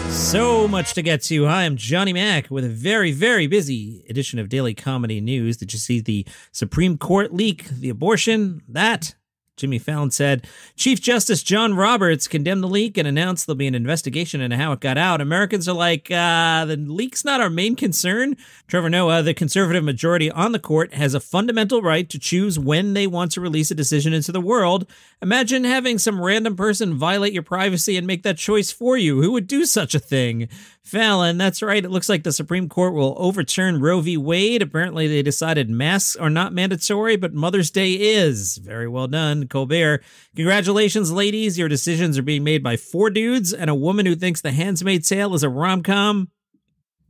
So much to get to. Hi, I'm Johnny Mac with a very, very busy edition of Daily Comedy News. Did you see the Supreme Court leak, the abortion? That, Jimmy Fallon said. Chief Justice John Roberts condemned the leak and announced there'll be an investigation into how it got out. Americans are like, the leak's not our main concern. Trevor Noah, the conservative majority on the court, has a fundamental right to choose when they want to release a decision into the world. Imagine having some random person violate your privacy and make that choice for you. Who would do such a thing? Fallon, that's right. It looks like the Supreme Court will overturn Roe v. Wade. Apparently they decided masks are not mandatory, but Mother's Day is. Very well done, Colbert. Congratulations, ladies. Your decisions are being made by 4 dudes and a woman who thinks The Handmaid's Tale is a rom-com.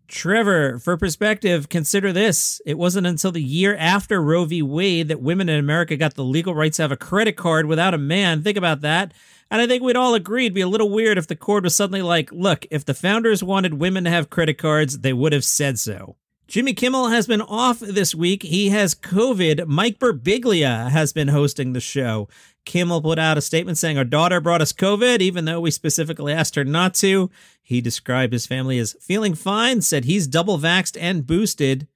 Trevor, for perspective, consider this. It wasn't until the year after Roe v. Wade that women in America got the legal right to have a credit card without a man. Think about that. And I think we'd all agree it'd be a little weird if the court was suddenly like, look, if the founders wanted women to have credit cards, they would have said so. Jimmy Kimmel has been off this week. He has COVID. Mike Birbiglia has been hosting the show. Kimmel put out a statement saying, our daughter brought us COVID, even though we specifically asked her not to. He described his family as feeling fine, said he's double vaxxed and boosted.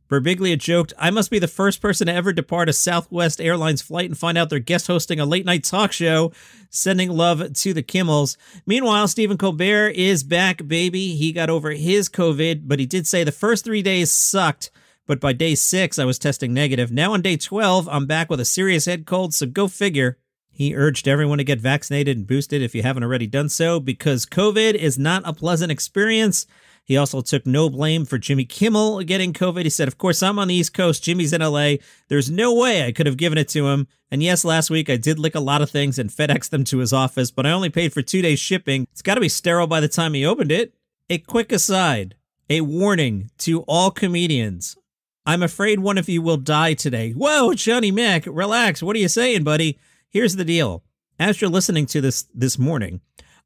Birbiglia joked, I must be the first person to ever depart a Southwest Airlines flight and find out they're guest hosting a late night talk show, sending love to the Kimmels. Meanwhile, Stephen Colbert is back, baby. He got over his COVID, but he did say the first 3 days sucked. But by day 6, I was testing negative. Now on day 12, I'm back with a serious head cold, so go figure. He urged everyone to get vaccinated and boosted if you haven't already done so, because COVID is not a pleasant experience. He also took no blame for Jimmy Kimmel getting COVID. He said, of course, I'm on the East Coast. Jimmy's in LA. There's no way I could have given it to him. And yes, last week I did lick a lot of things and FedEx them to his office, but I only paid for 2 days shipping. It's got to be sterile by the time he opened it. A quick aside, a warning to all comedians. I'm afraid one of you will die today. Whoa, Johnny Mac, relax. What are you saying, buddy? Here's the deal. As you're listening to this morning,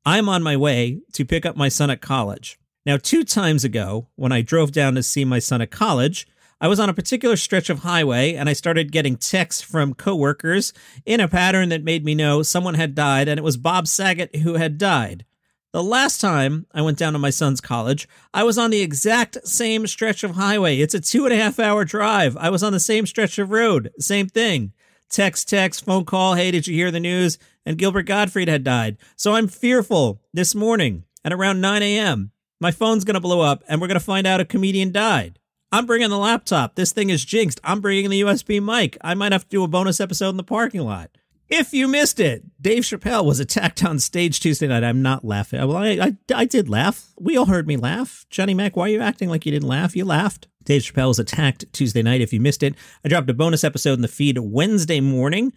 I'm on my way to pick up my son at college. Now, 2 times ago, when I drove down to see my son at college, I was on a particular stretch of highway and I started getting texts from coworkers in a pattern that made me know someone had died, and it was Bob Saget who had died. The last time I went down to my son's college, I was on the exact same stretch of highway. It's a 2.5-hour drive. I was on the same stretch of road. Same thing. Text, phone call. Hey, did you hear the news? And Gilbert Gottfried had died. So I'm fearful this morning at around 9 a.m. My phone's going to blow up and we're going to find out a comedian died. I'm bringing the laptop. This thing is jinxed. I'm bringing the USB mic. I might have to do a bonus episode in the parking lot. If you missed it, Dave Chappelle was attacked on stage Tuesday night. I'm not laughing. Well, I did laugh. We all heard me laugh. Johnny Mac, why are you acting like you didn't laugh? You laughed. Dave Chappelle was attacked Tuesday night. If you missed it, I dropped a bonus episode in the feed Wednesday morning.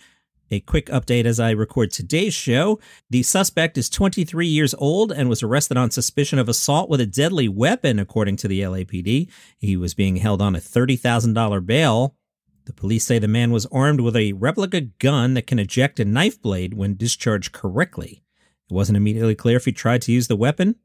A quick update as I record today's show. The suspect is 23 years old and was arrested on suspicion of assault with a deadly weapon, according to the LAPD. He was being held on a $30,000 bail. The police say the man was armed with a replica gun that can eject a knife blade when discharged correctly. It wasn't immediately clear if he tried to use the weapon.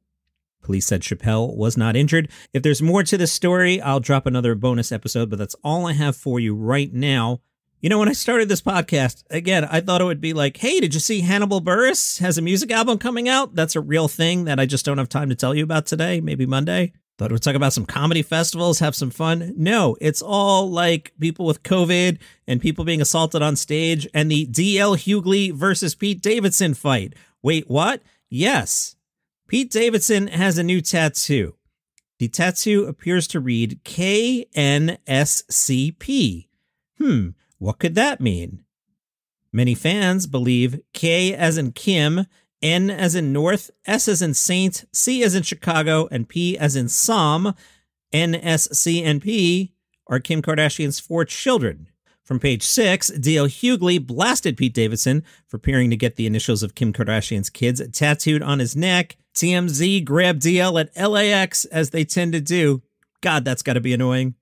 Police said Chappelle was not injured. If there's more to this story, I'll drop another bonus episode, but that's all I have for you right now. You know, when I started this podcast, again, I thought it would be like, hey, did you see Hannibal Buress has a music album coming out? That's a real thing that I just don't have time to tell you about today, maybe Monday. Thought we'd talk about some comedy festivals, have some fun. No, it's all like people with COVID and people being assaulted on stage and the DL Hughley versus Pete Davidson fight. Wait, what? Yes. Pete Davidson has a new tattoo. The tattoo appears to read KNSCP. What could that mean? Many fans believe K as in Kim, N as in North, S as in Saint, C as in Chicago, and P as in Psalm, NSCNP, are Kim Kardashian's 4 children. From page 6, DL Hughley blasted Pete Davidson for appearing to get the initials of Kim Kardashian's kids tattooed on his neck. TMZ grabbed DL at LAX, as they tend to do. God, that's got to be annoying.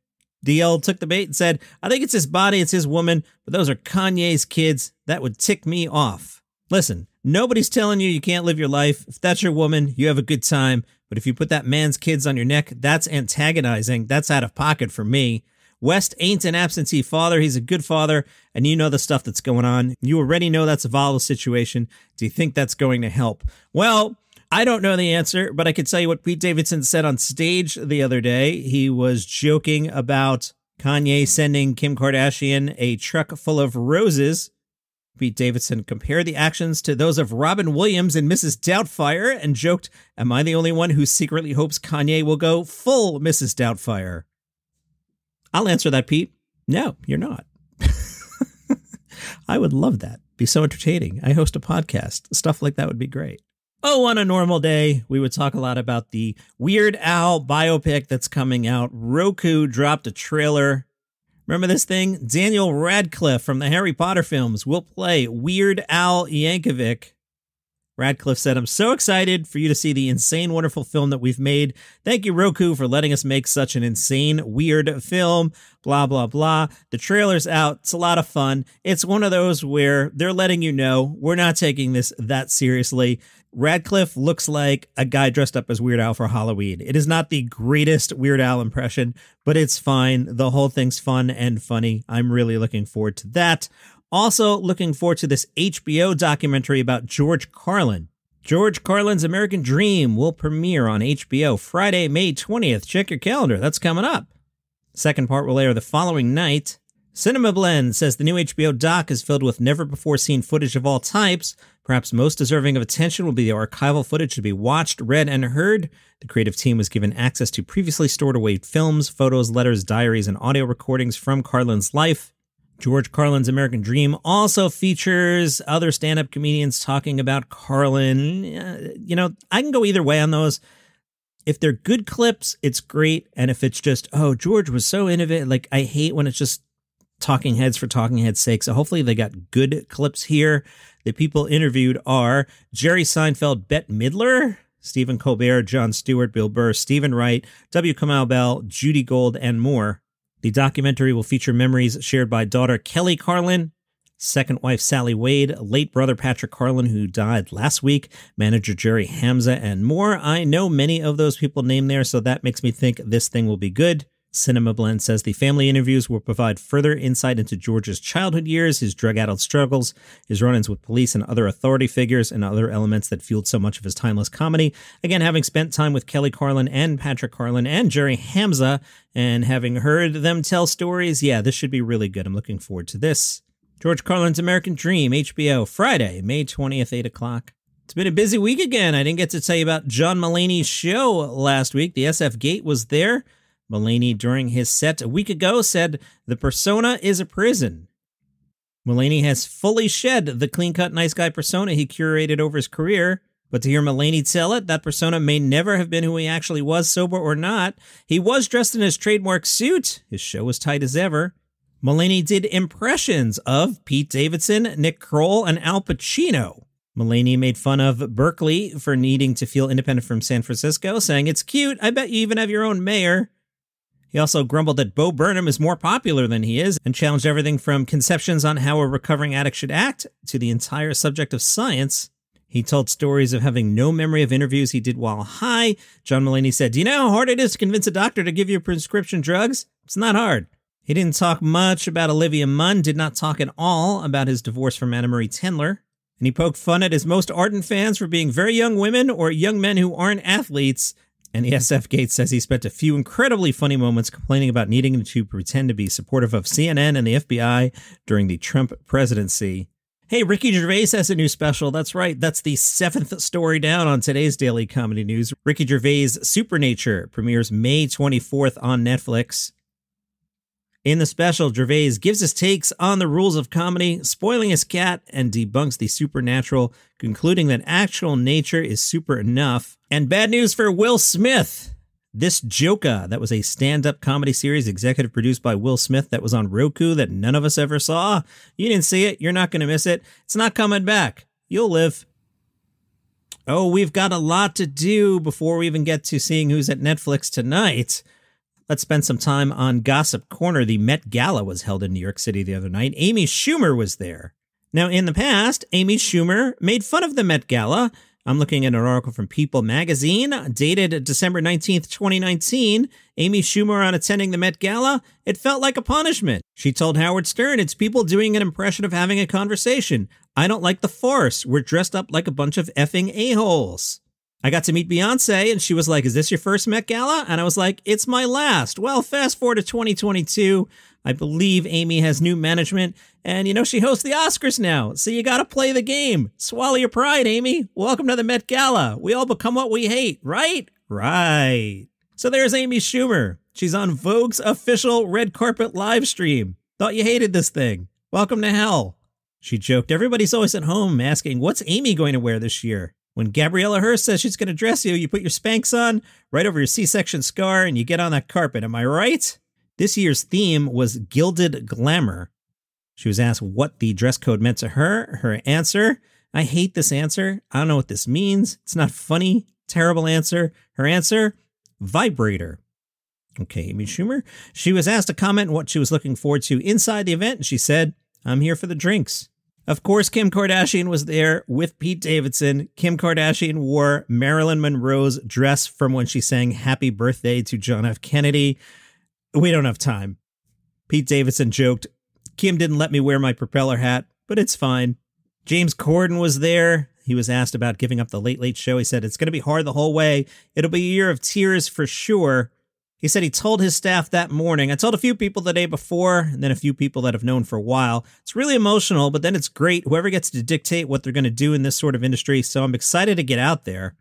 DL took the bait and said, I think it's his body, it's his woman, but those are Kanye's kids. That would tick me off. Listen, nobody's telling you can't live your life. If that's your woman, you have a good time. But if you put that man's kids on your neck, that's antagonizing. That's out of pocket for me. West ain't an absentee father. He's a good father. And you know the stuff that's going on. You already know that's a volatile situation. Do you think that's going to help? Well, I don't know the answer, but I can tell you what Pete Davidson said on stage the other day. He was joking about Kanye sending Kim Kardashian a truck full of roses. Pete Davidson compared the actions to those of Robin Williams and Mrs. Doubtfire and joked, "Am I the only one who secretly hopes Kanye will go full Mrs. Doubtfire?" I'll answer that, Pete. No, you're not. I would love that. Be so entertaining. I host a podcast. Stuff like that would be great. Oh, on a normal day, we would talk a lot about the Weird Al biopic that's coming out. Roku dropped a trailer. Remember this thing? Daniel Radcliffe from the Harry Potter films will play Weird Al Yankovic. Radcliffe said, "I'm so excited for you to see the insane, wonderful film that we've made. Thank you, Roku, for letting us make such an insane, weird film." Blah, blah, blah. The trailer's out. It's a lot of fun. It's one of those where they're letting you know we're not taking this that seriously. Radcliffe looks like a guy dressed up as Weird Al for Halloween. It is not the greatest Weird Al impression, but it's fine. The whole thing's fun and funny. I'm really looking forward to that. Also looking forward to this HBO documentary about George Carlin. George Carlin's American Dream will premiere on HBO Friday, May 20th. Check your calendar. That's coming up. Second part will air the following night. Cinema Blend says the new HBO doc is filled with never-before-seen footage of all types. Perhaps most deserving of attention will be the archival footage to be watched, read, and heard. The creative team was given access to previously stored away films, photos, letters, diaries, and audio recordings from Carlin's life. George Carlin's American Dream also features other stand-up comedians talking about Carlin. I can go either way on those. If they're good clips, it's great. And if it's just, oh, George was so innovative, like I hate when it's just talking heads for talking heads' sake. So hopefully they got good clips here. The people interviewed are Jerry Seinfeld, Bette Midler, Stephen Colbert, Jon Stewart, Bill Burr, Stephen Wright, W. Kamau Bell, Judy Gold, and more. The documentary will feature memories shared by daughter Kelly Carlin, second wife Sally Wade, late brother Patrick Carlin, who died last week, manager Jerry Hamza, and more. I know many of those people named there, so that makes me think this thing will be good. Cinema Blend says the family interviews will provide further insight into George's childhood years, his drug-addled struggles, his run-ins with police and other authority figures, and other elements that fueled so much of his timeless comedy. Again, having spent time with Kelly Carlin and Patrick Carlin and Jerry Hamza, and having heard them tell stories, yeah, this should be really good. I'm looking forward to this. George Carlin's American Dream, HBO, Friday, May 20th, 8 o'clock. It's been a busy week again. I didn't get to tell you about John Mulaney's show last week. The SF Gate was there. Mulaney, during his set a week ago, said the persona is a prison. Mulaney has fully shed the clean-cut nice guy persona he curated over his career, but to hear Mulaney tell it, that persona may never have been who he actually was, sober or not. He was dressed in his trademark suit. His show was tight as ever. Mulaney did impressions of Pete Davidson, Nick Kroll, and Al Pacino. Mulaney made fun of Berkeley for needing to feel independent from San Francisco, saying, "It's cute. I bet you even have your own mayor." He also grumbled that Bo Burnham is more popular than he is and challenged everything from conceptions on how a recovering addict should act to the entire subject of science. He told stories of having no memory of interviews he did while high. John Mulaney said, "Do you know how hard it is to convince a doctor to give you prescription drugs? It's not hard." He didn't talk much about Olivia Munn, did not talk at all about his divorce from Anna Marie Tendler. And he poked fun at his most ardent fans for being very young women or young men who aren't athletes. And the SF Gate says he spent a few incredibly funny moments complaining about needing to pretend to be supportive of CNN and the FBI during the Trump presidency. Hey, Ricky Gervais has a new special. That's right. That's the 7th story down on today's Daily Comedy News. Ricky Gervais' Supernature premieres May 24th on Netflix. In the special, Gervais gives his takes on the rules of comedy, spoiling his cat, and debunks the supernatural, concluding that actual nature is super enough. And bad news for Will Smith. This Joker, that was a stand-up comedy series executive produced by Will Smith that was on Roku that none of us ever saw. You didn't see it. You're not going to miss it. It's not coming back. You'll live. Oh, we've got a lot to do before we even get to seeing who's at Netflix tonight. Let's spend some time on Gossip Corner. The Met Gala was held in New York City the other night. Amy Schumer was there. Now, in the past, Amy Schumer made fun of the Met Gala. I'm looking at an article from People magazine, dated December 19th, 2019. Amy Schumer on attending the Met Gala. It felt like a punishment. She told Howard Stern, "It's people doing an impression of having a conversation. I don't like the farce. We're dressed up like a bunch of effing a-holes." I got to meet Beyonce, and she was like, is this your first Met Gala? And I was like, it's my last. Well, fast forward to 2022. I believe Amy has new management, and she hosts the Oscars now, so you gotta play the game. Swallow your pride, Amy. Welcome to the Met Gala. We all become what we hate, right? Right. So there's Amy Schumer. She's on Vogue's official red carpet live stream. Thought you hated this thing. Welcome to hell. She joked, everybody's always at home asking, what's Amy going to wear this year? When Gabriella Hearst says she's going to dress you, you put your Spanx on, right over your C-section scar, and you get on that carpet. Am I right? This year's theme was Gilded Glamour. She was asked what the dress code meant to her. Her answer, I hate this answer. I don't know what this means. It's not funny. Terrible answer. Her answer, vibrator. Okay, Amy Schumer. She was asked to comment on what she was looking forward to inside the event, and she said, I'm here for the drinks. Of course, Kim Kardashian was there with Pete Davidson. Kim Kardashian wore Marilyn Monroe's dress from when she sang Happy Birthday to John F. Kennedy. We don't have time. Pete Davidson joked, Kim didn't let me wear my propeller hat, but it's fine. James Corden was there. He was asked about giving up the Late Late Show. He said, it's going to be hard the whole way. It'll be a year of tears for sure. He said he told his staff that morning. I told a few people the day before, and then a few people that have known for a while. It's really emotional, but then it's great. Whoever gets to dictate what they're going to do in this sort of industry, so I'm excited to get out there.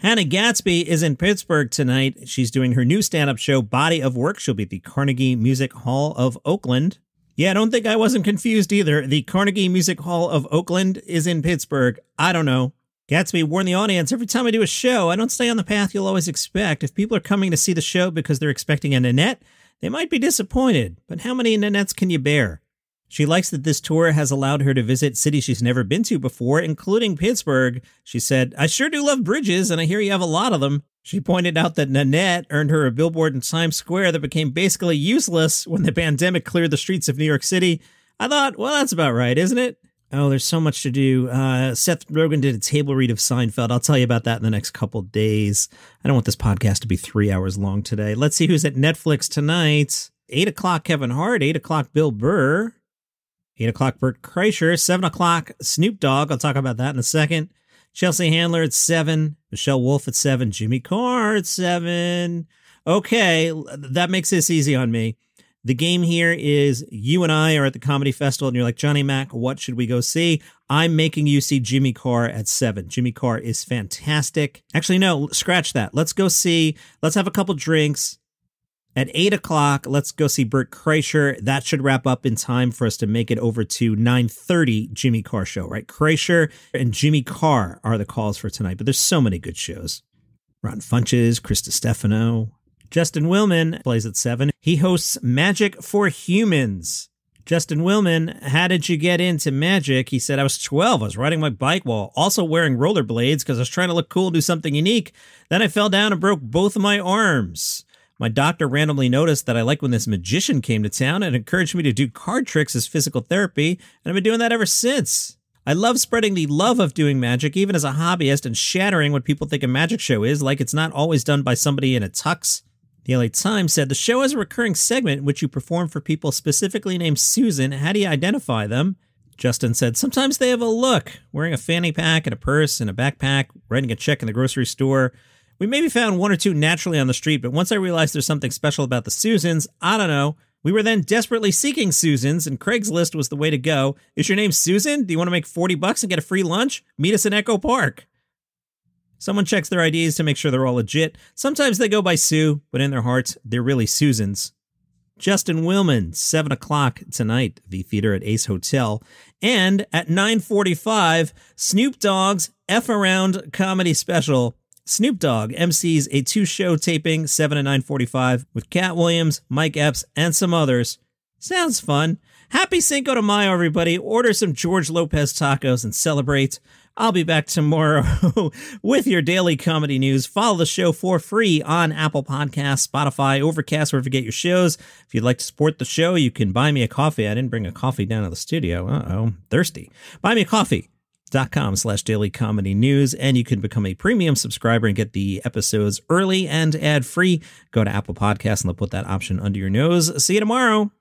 Hannahh Gadsby is in Pittsburgh tonight. She's doing her new stand-up show, Body of Work. She'll be at the Carnegie Music Hall of Oakland. Yeah, I don't think I wasn't confused either. The Carnegie Music Hall of Oakland is in Pittsburgh. I don't know. Gadsby warned the audience, every time I do a show, I don't stay on the path you'll always expect. If people are coming to see the show because they're expecting a Nanette, they might be disappointed. But how many Nanettes can you bear? She likes that this tour has allowed her to visit cities she's never been to before, including Pittsburgh. She said, I sure do love bridges, and I hear you have a lot of them. She pointed out that Nanette earned her a billboard in Times Square that became basically useless when the pandemic cleared the streets of New York City. I thought, well, that's about right, isn't it? Oh, there's so much to do. Seth Rogen did a table read of Seinfeld. I'll tell you about that in the next couple days. I don't want this podcast to be 3 hours long today. Let's see who's at Netflix tonight. 8 o'clock, Kevin Hart. 8 o'clock, Bill Burr. 8 o'clock, Bert Kreischer. 7 o'clock, Snoop Dogg. I'll talk about that in a second. Chelsea Handler at 7. Michelle Wolf at 7. Jimmy Carr at 7. Okay, that makes this easy on me. The game here is you and I are at the comedy festival and you're like, Johnny Mac, what should we go see? I'm making you see Jimmy Carr at 7. Jimmy Carr is fantastic. Actually, no, scratch that. Let's have a couple drinks. At 8 o'clock, let's go see Bert Kreischer. That should wrap up in time for us to make it over to 9:30 Jimmy Carr show, right? Kreischer and Jimmy Carr are the calls for tonight, but there's so many good shows. Ron Funches, Chris Stefano. Justin Willman plays at 7. He hosts Magic for Humans. Justin Willman, how did you get into magic? He said, I was 12. I was riding my bike while also wearing rollerblades because I was trying to look cool and do something unique. Then I fell down and broke both of my arms. My doctor randomly noticed that I liked when this magician came to town and encouraged me to do card tricks as physical therapy, and I've been doing that ever since. I love spreading the love of doing magic, even as a hobbyist, and shattering what people think a magic show is, like it's not always done by somebody in a tux. The LA Times said, the show has a recurring segment in which you perform for people specifically named Susan. How do you identify them? Justin said, sometimes they have a look, wearing a fanny pack and a purse and a backpack, writing a check in the grocery store. We maybe found one or two naturally on the street, but once I realized there's something special about the Susans, I don't know. We were then desperately seeking Susans, and Craigslist was the way to go. Is your name Susan? Do you want to make $40 and get a free lunch? Meet us in Echo Park. Someone checks their IDs to make sure they're all legit. Sometimes they go by Sue, but in their hearts, they're really Susans. Justin Willman, 7 o'clock tonight, the theater at Ace Hotel. And at 9:45, Snoop Dogg's F Around comedy special. Snoop Dogg MCs a 2-show taping, 7 and 9:45, with Cat Williams, Mike Epps, and some others. Sounds fun. Happy Cinco de Mayo, everybody. Order some George Lopez tacos and celebrate. I'll be back tomorrow with your daily comedy news. Follow the show for free on Apple Podcasts, Spotify, Overcast, wherever you get your shows. If you'd like to support the show, you can buy me a coffee. I didn't bring a coffee down to the studio. Uh-oh, thirsty. Buy me a coffee.com/daily comedy news, and you can become a premium subscriber and get the episodes early and ad-free. Go to Apple Podcasts and they'll put that option under your nose. See you tomorrow.